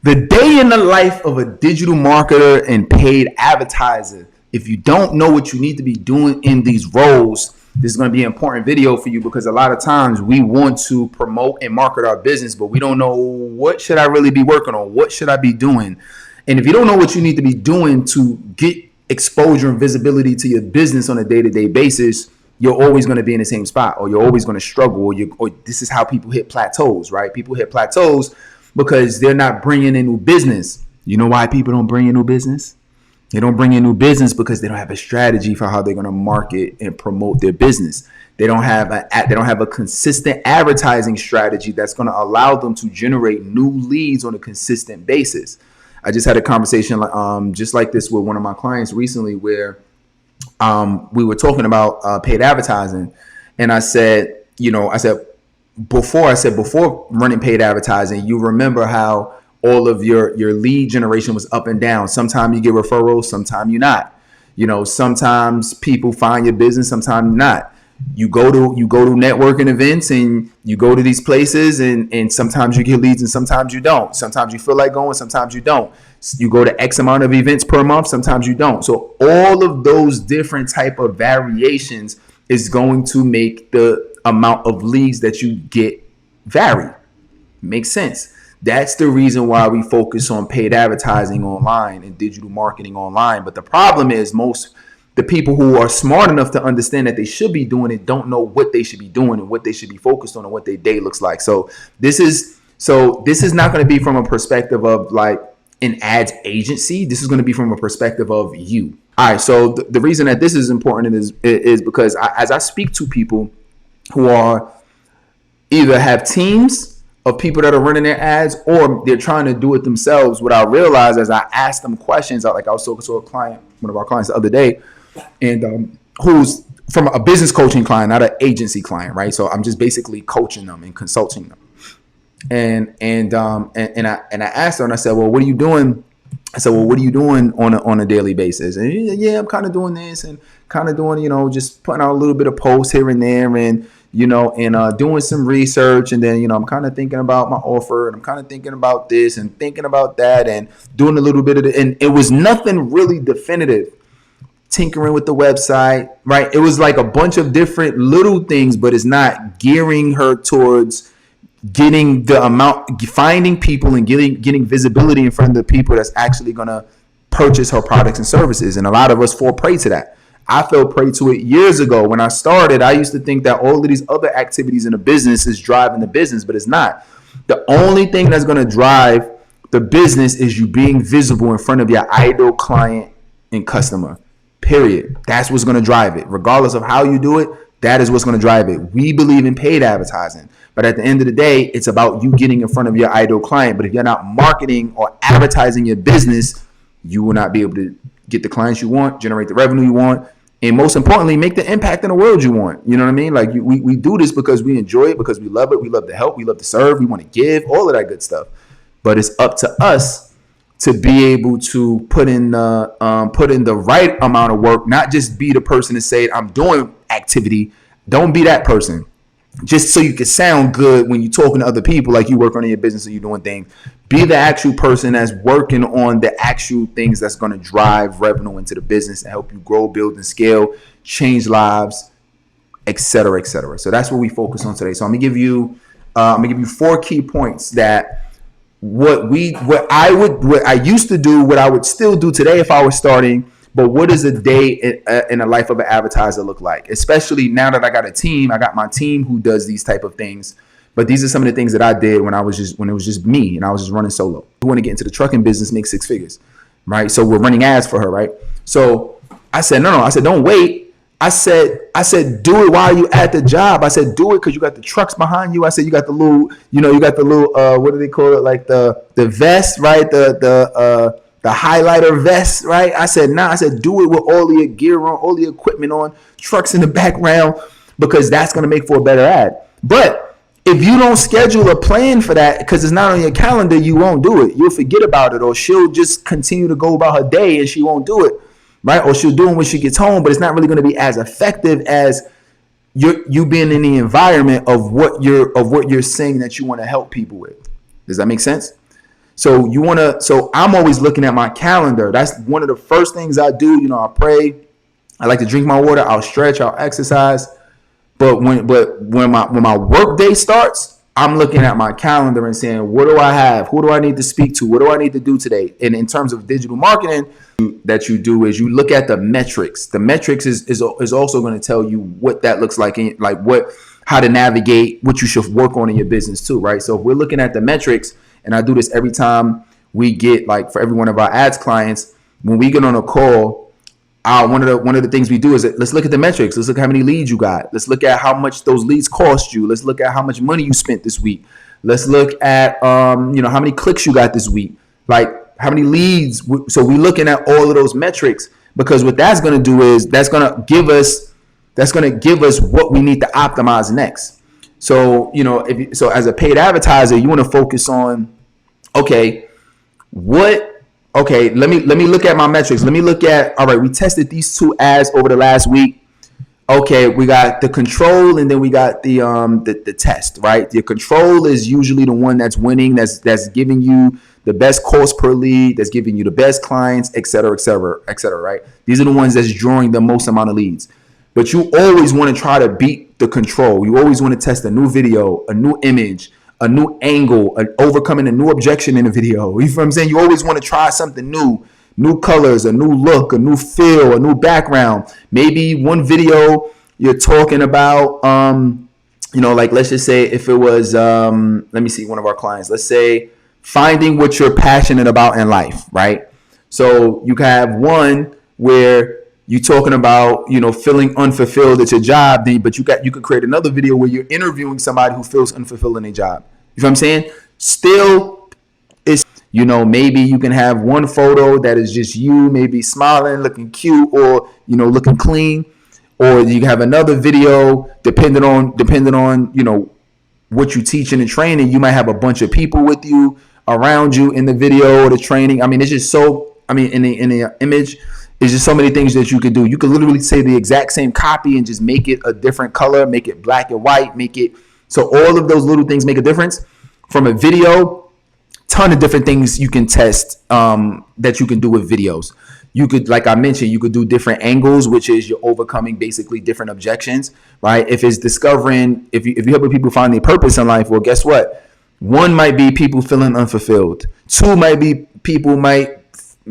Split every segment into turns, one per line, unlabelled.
The day in the life of a digital marketer and paid advertiser. If you don't know what you need to be doing in these roles, this is going to be an important video for you, because a lot of times we want to promote and market our business, but we don't know what should I really be working on? What should I be doing? And if you don't know what you need to be doing to get exposure and visibility to your business on a day-to-day basis, you're always going to be in the same spot, or you're always going to struggle, or this is how people hit plateaus, right? People hit plateaus because they're not bringing in new business. You know why people don't bring in new business? They don't bring in new business because they don't have a strategy for how they're going to market and promote their business. They don't have a consistent advertising strategy that's going to allow them to generate new leads on a consistent basis. I just had a conversation just like this with one of my clients recently, where we were talking about paid advertising, and I said before running paid advertising, you remember how all of your lead generation was up and down. Sometimes you get referrals, sometimes you're not. Sometimes people find your business, sometimes not. You go to networking events and you go to these places, and sometimes you get leads and sometimes you don't. Sometimes you feel like going, sometimes you don't. You go to X amount of events per month, sometimes you don't. So all of those different type of variations is going to make the amount of leads that you get vary. Makes sense. That's the reason why we focus on paid advertising online and digital marketing online. But the problem is the people who are smart enough to understand that they should be doing it don't know what they should be doing and what they should be focused on and what their day looks like. So this is not going to be from a perspective of like an ads agency. This is going to be from a perspective of you. All right. So the reason that this is important is because as I speak to people who are either have teams of people that are running their ads, or they're trying to do it themselves, what I realize as I ask them questions, like I was talking to one of our clients the other day, and who's from a business coaching client, not an agency client, right? So I'm just basically coaching them and consulting them. And I asked her, and I said, well, what are you doing? I said, well, what are you doing on a daily basis? And yeah, I'm kind of doing this and kind of doing, just putting out a little bit of posts here and there, and doing some research, and then, I'm kind of thinking about my offer, and I'm kind of thinking about this and thinking about that, and doing a little bit of it. And it was nothing really definitive. Tinkering with the website, right? It was like a bunch of different little things, but it's not gearing her towards getting finding people and getting visibility in front of the people that's actually going to purchase her products and services. And a lot of us fall prey to that. I fell prey to it years ago. When I started, I used to think that all of these other activities in a business is driving the business, but it's not. The only thing that's going to drive the business is you being visible in front of your ideal client and customer, period. That's what's going to drive it. Regardless of how you do it, that is what's going to drive it. We believe in paid advertising, but at the end of the day, it's about you getting in front of your ideal client. But if you're not marketing or advertising your business, you will not be able to get the clients you want, generate the revenue you want, and most importantly, make the impact in the world you want. You know what I mean? Like we do this because we enjoy it, because we love it. We love to help. We love to serve. We want to give, all of that good stuff. But it's up to us to be able to put in the right amount of work, not just be the person to say, I'm doing activity. Don't be that person. Just so you can sound good when you're talking to other people, like you work on your business or you're doing things. Be the actual person that's working on the actual things that's going to drive revenue into the business and help you grow, build, and scale, change lives, et cetera, et cetera. So that's what we focus on today. So I'm gonna give you 4 key points that what I used to do, what I would still do today if I was starting. But what does a day in the life of an advertiser look like? Especially now that I got a team, I got my team who does these type of things. But these are some of the things that I did when it was just me and I was just running solo. I want to get into the trucking business, make 6 figures, right? So we're running ads for her, right? So I said, no. I said, don't wait. I said, do it while you at the job. I said, do it because you got the trucks behind you. I said, you got the little, what do they call it? Like the vest, right? The highlighter vest, right? I said, I said, do it with all your gear on, all the equipment on, trucks in the background, because that's going to make for a better ad. But if you don't schedule a plan for that, because it's not on your calendar, you won't do it. You'll forget about it, or she'll just continue to go about her day and she won't do it, right? Or she'll do it when she gets home, but it's not really going to be as effective as you being in the environment of what you're saying that you want to help people with. Does that make sense? So I'm always looking at my calendar. That's one of the first things I do. I pray. I like to drink my water. I'll stretch. I'll exercise. But when my work day starts, I'm looking at my calendar and saying, what do I have? Who do I need to speak to? What do I need to do today? And in terms of digital marketing, that you do is you look at the metrics. The metrics is also going to tell you what that looks like, and like how to navigate what you should work on in your business too, right? So if we're looking at the metrics, and I do this every time we get, like, for every one of our ads clients, when we get on a call, one of the things we do is let's look at the metrics. Let's look at how many leads you got. Let's look at how much those leads cost you. Let's look at how much money you spent this week. Let's look at how many clicks you got this week. Like, how many leads. So we're looking at all of those metrics, because what that's going to do is that's going to give us what we need to optimize next. So so as a paid advertiser, you want to focus on, let me look at my metrics. Let me look at, all right, we tested these 2 ads over the last week. Okay, we got the control, and then we got the test, right? Your control is usually the one that's winning, that's giving you the best cost per lead, that's giving you the best clients, et cetera, right? These are the ones that's drawing the most amount of leads. But you always want to try to beat the control. You always want to test a new video, a new image, a new angle, overcoming a new objection in a video. You know what I'm saying? You always want to try something new colors, a new look, a new feel, a new background. Maybe one video you're talking about, like, let's just say if it was, let me see, one of our clients, let's say finding what you're passionate about in life, right? So you can have one where you're talking about, feeling unfulfilled at your job, but you could create another video where you're interviewing somebody who feels unfulfilled in their job. You know what I'm saying? Still, it's, maybe you can have one photo that is just you, maybe smiling, looking cute, or, looking clean. Or you can have another video, depending on, what you teach in the training. You might have a bunch of people with you around you in the video or the training. I mean, it's just in the image, it's just so many things that you could do. You could literally say the exact same copy and just make it a different color, make it black and white, make it so all of those little things make a difference. From a video, ton of different things you can test that you can do with videos. You could, like I mentioned, you could do different angles, which is you're overcoming basically different objections, right? If it's discovering, if you help people find their purpose in life, well, guess what? One might be people feeling unfulfilled. Two might be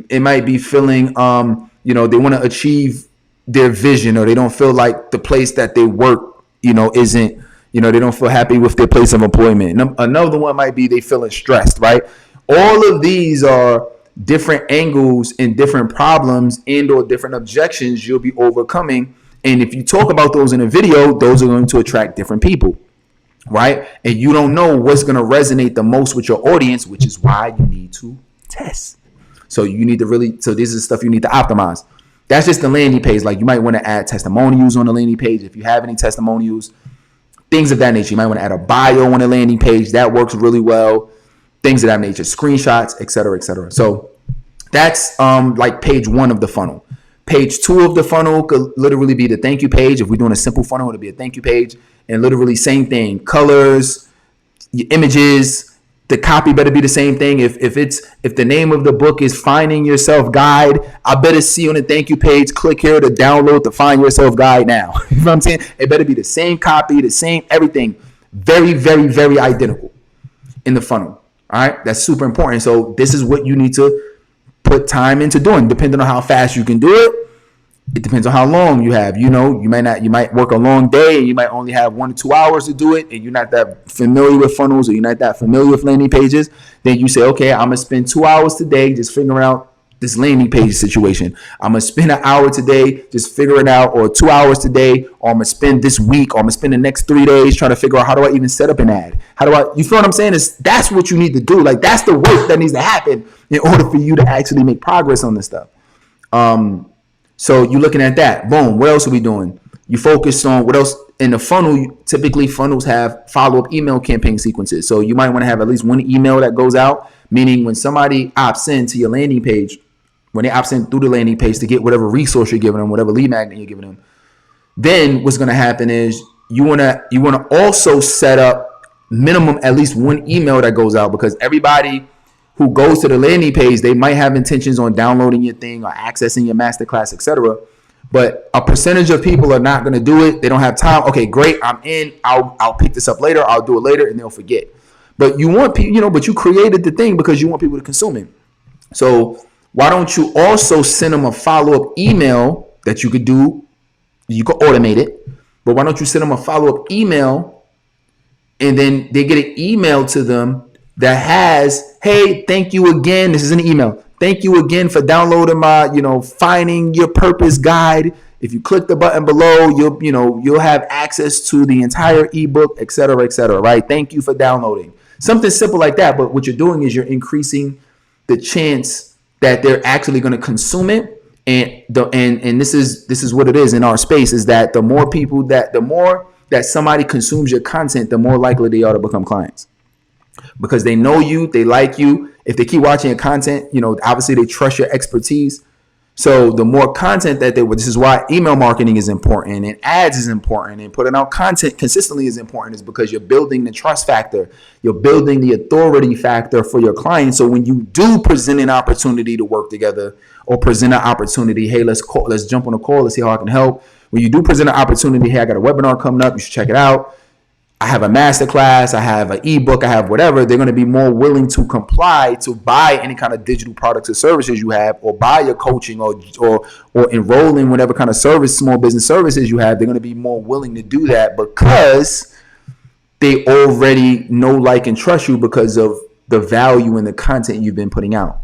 it might be feeling, they want to achieve their vision, or they don't feel like the place that they work, isn't, they don't feel happy with their place of employment. Another one might be they feeling stressed, right? All of these are different angles and different problems and or different objections you'll be overcoming. And if you talk about those in a video, those are going to attract different people, right? And you don't know what's going to resonate the most with your audience, which is why you need to test. So you need to so this is stuff you need to optimize. That's just the landing page. Like, you might want to add testimonials on the landing page. If you have any testimonials, things of that nature. You might want to add a bio on the landing page. That works really well. Things of that nature, screenshots, et cetera, et cetera. So that's like page 1 of the funnel. Page 2 of the funnel could literally be the thank you page. If we're doing a simple funnel, it'll be a thank you page. And literally same thing, colors, images, the copy better be the same thing. If the name of the book is Finding Yourself Guide, I better see on the thank you page, click here to download the Find Yourself Guide now. You know what I'm saying? It better be the same copy, the same everything. Very, very, very identical in the funnel. All right, that's super important. So this is what you need to put time into doing, depending on how fast you can do it. It depends on how long you have. You might work a long day and you might only have 1 to 2 hours to do it, and you're not that familiar with funnels, or you're not that familiar with landing pages. Then you say, okay, I'm gonna spend 2 hours today just figuring out this landing page situation. I'm gonna spend an hour today just figuring out, or 2 hours today, or I'm gonna spend this week, or I'm gonna spend the next 3 days trying to figure out, how do I even set up an ad? You feel what I'm saying? That's what you need to do. Like, that's the work that needs to happen in order for you to actually make progress on this stuff. So you're looking at that. Boom. What else are we doing? You focus on what else in the funnel. Typically, funnels have follow-up email campaign sequences. So you might want to have at least one email that goes out, meaning when somebody opts into your landing page, when they opt in through the landing page to get whatever resource you're giving them, whatever lead magnet you're giving them, then what's going to happen is you want to also set up minimum at least one email that goes out, because everybody who goes to the landing page, they might have intentions on downloading your thing or accessing your masterclass, etc. But a percentage of people are not going to do it. They don't have time. Okay, great. I'm in. I'll pick this up later. I'll do it later, and they'll forget. But you want people, but you created the thing because you want people to consume it. So why don't you also send them a follow-up email that you could do? You could automate it, but why don't you send them a follow-up email, and then they get an email to them that has, hey, thank you again. This is an email. Thank you again for downloading my, finding your purpose guide. If you click the button below, you'll have access to the entire ebook, et cetera, right? Thank you for downloading. Something simple like that. But what you're doing is you're increasing the chance that they're actually going to consume it. And this is what it is in our space, is that the more that somebody consumes your content, the more likely they are to become clients. Because they know you, they like you. If they keep watching your content, obviously they trust your expertise. So the more content that this is why email marketing is important, and ads is important, and putting out content consistently is important, is because you're building the trust factor. You're building the authority factor for your clients. So when you do present an opportunity to work together, or present an opportunity, hey, let's jump on a call, let's see how I can help. When you do present an opportunity, hey, I got a webinar coming up, you should check it out. I have a masterclass, I have an ebook, I have whatever, they're going to be more willing to comply to buy any kind of digital products or services you have, or buy your coaching, or enroll in whatever kind of service, small business services you have. They're going to be more willing to do that because they already know, like, and trust you because of the value and the content you've been putting out.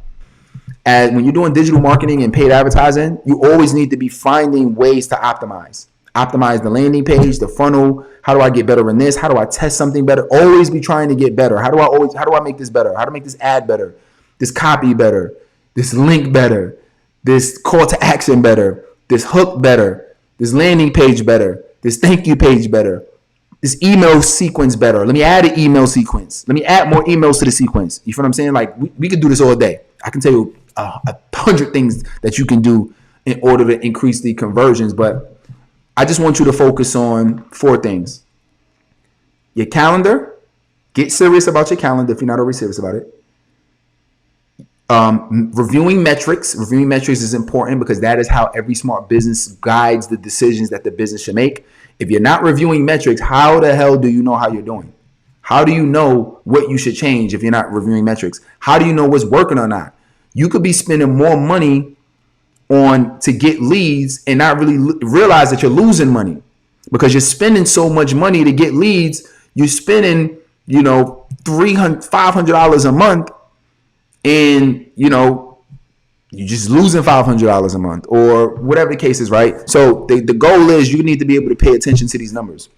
And when you're doing digital marketing and paid advertising, you always need to be finding ways to optimize the landing page, the funnel. How do I get better in this? How do I test something better? Always be trying to get better. How do I make this better? How to make this ad better, this copy better, this link better, this call to action better, this hook better, this landing page better, this thank you page better, this email sequence better. Let me add an email sequence. Let me add more emails to the sequence. You feel what I'm saying? Like, we could do this all day. I can tell you 100 things that you can do in order to increase the conversions, but I just want you to focus on 4 things. Your calendar. Get serious about your calendar if you're not already serious about it. Reviewing metrics. Reviewing metrics is important because that is how every smart business guides the decisions that the business should make. If you're not reviewing metrics, how the hell do you know how you're doing? How do you know what you should change if you're not reviewing metrics? How do you know what's working or not? You could be spending more money to get leads and not really realize that you're losing money because you're spending so much money to get leads. You're spending, $300, $500 a month, and you're just losing $500 a month, or whatever the case is, right? So the goal is you need to be able to pay attention to these numbers.